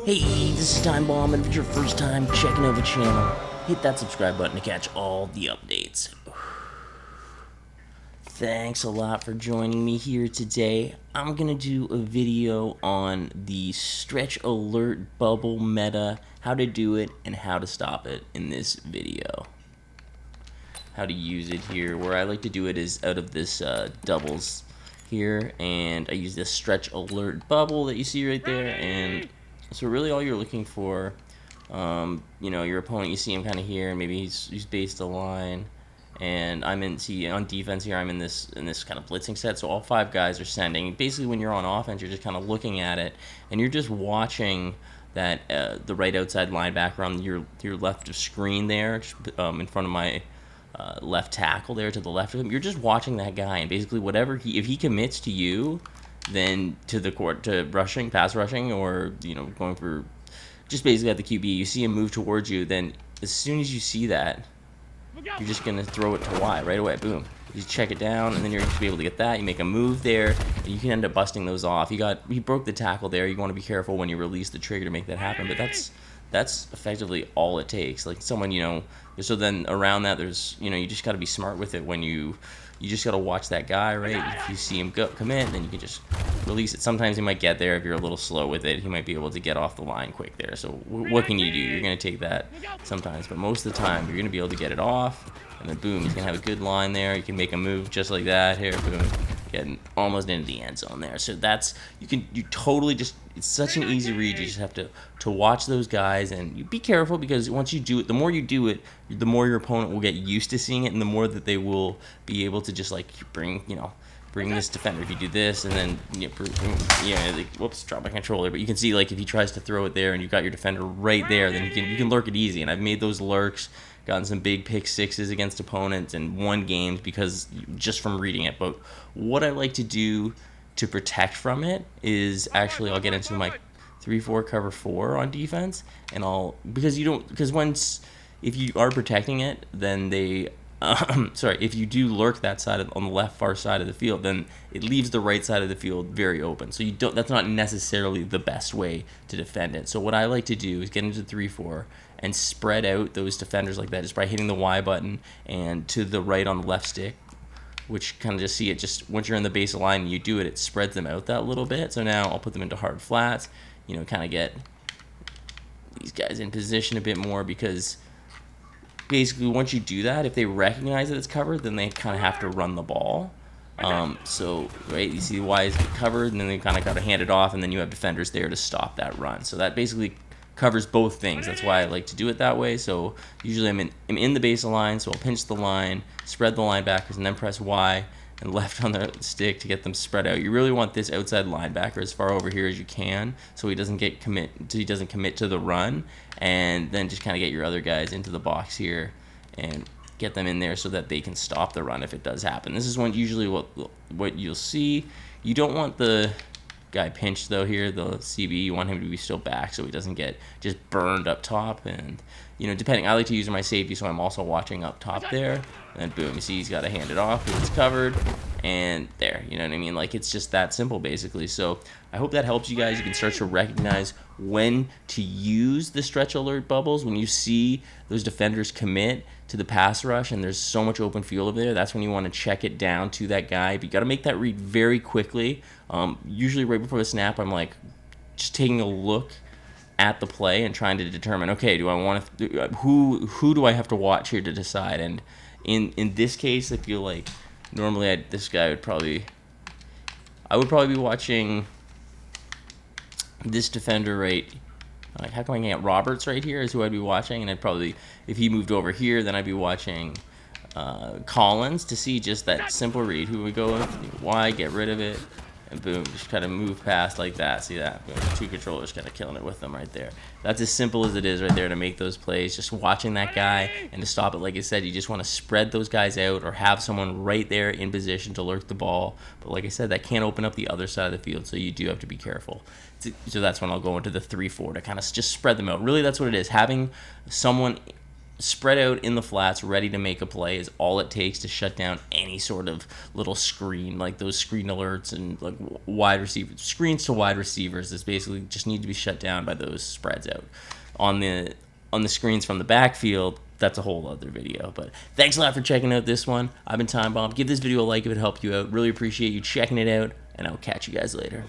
Hey, this is Time Bomb, and if it's your first time checking out the channel, hit that subscribe button to catch all the updates. Thanks a lot for joining me here today. I'm gonna do a video on the stretch alert bubble meta, how to do it, and how to stop it in this video. How to use it here. Where I like to do it is out of this doubles here, and I use this stretch alert bubble that you see right there, and so really all you're looking for, you know, your opponent, you see him kind of here, and maybe he's based a line, and I'm in, see, on defense here, I'm in this kind of blitzing set, so all five guys are sending. Basically, when you're on offense, you're just kind of looking at it, and you're just watching that the right outside linebacker on your left of screen there, just, in front of my left tackle there to the left of him. You're just watching that guy, and basically whatever if he commits to you, then to the court, to rushing, pass rushing, or, you know, going for just basically at the QB, you see him move towards you, then as soon as you see that, you're just going to throw it to Y right away. Boom. You check it down, and then you're going to be able to get that. You make a move there, and you can end up busting those off. He broke the tackle there. You want to be careful when you release the trigger to make that happen, but that's effectively all it takes. Like someone, you know, so then around that, there's, you know, you just got to be smart with it. When you just got to watch that guy, right? If you see him commit, then you can just release it. Sometimes he might get there. If you're a little slow with it, he might be able to get off the line quick there. So what can you do? You're going to take that sometimes, but most of the time, you're going to be able to get it off, and then boom, he's going to have a good line there. You can make a move just like that here, boom, getting almost into the end zone there. So that's, you totally just, it's such an easy read. You just have to watch those guys, and you be careful, because once you do it, the more you do it, the more your opponent will get used to seeing it, and the more that they will be able to just like bring this defender. If you do this, and then like, whoops, drop my controller. But you can see, like, if he tries to throw it there, and you've got your defender right there, then you can lurk it easy. And I've made those lurks, gotten some big pick sixes against opponents, and won games because just from reading it. But what I like to do to protect from it is actually, I'll get into my 3-4 cover 4 on defense, and because once, if you are protecting it, then they if you do lurk that side on the left far side of the field, then it leaves the right side of the field very open. So that's not necessarily the best way to defend it. So what I like to do is get into 3-4 and spread out those defenders like that, just by hitting the Y button and to the right on the left stick, which kind of just see it, just once you're in the base of line and you do it, it spreads them out that little bit. So now I'll put them into hard flats, you know, kind of get these guys in position a bit more, because basically once you do that, if they recognize that it's covered, then they kind of have to run the ball. So, right, you see Y is covered, and then they kind of got to hand it off, and then you have defenders there to stop that run. So that basically covers both things. That's why I like to do it that way. So usually I'm in the base of line, so I'll pinch the line, spread the linebackers, and then press Y and left on the stick to get them spread out. You really want this outside linebacker as far over here as you can, so he doesn't commit to the run, and then just kind of get your other guys into the box here and get them in there so that they can stop the run if it does happen. This is usually what you'll see. You don't want the guy pinched though here, the CB. You want him to be still back so he doesn't get just burned up top. And, you know, depending, I like to use my safety, so I'm also watching up top there. And boom, you see he's got to hand it off, it's covered, and there, you know what I mean? Like, it's just that simple basically. So I hope that helps you guys. You can start to recognize when to use the stretch alert bubbles. When you see those defenders commit to the pass rush and there's so much open field over there, that's when you want to check it down to that guy. But you got to make that read very quickly. Usually right before the snap, I'm like just taking a look at the play and trying to determine, okay, do I want to who do I have to watch here to decide? And in this case, I feel like normally I would probably be watching this defender right. Like, how come I get Roberts right here is who I'd be watching, and I'd probably, if he moved over here, then I'd be watching Collins to see just that simple read. Who we go with? Y, get rid of it, and boom, just kind of move past like that. See that? Boom, two controllers kind of killing it with them right there. That's as simple as it is right there to make those plays. Just watching that guy, and to stop it, like I said, you just want to spread those guys out or have someone right there in position to lurk the ball. But like I said, that can't open up the other side of the field, so you do have to be careful. So that's when I'll go into the 3-4 to kind of just spread them out. Really, that's what it is. Having someone spread out in the flats, ready to make a play, is all it takes to shut down any sort of little screen, like those screen alerts and like wide receivers, screens to wide receivers. This basically just need to be shut down by those spreads out on the screens from the backfield. That's a whole other video. But thanks a lot for checking out this one. I've been Time Bomb. Give this video a like if it helped you out. Really appreciate you checking it out, and I'll catch you guys later.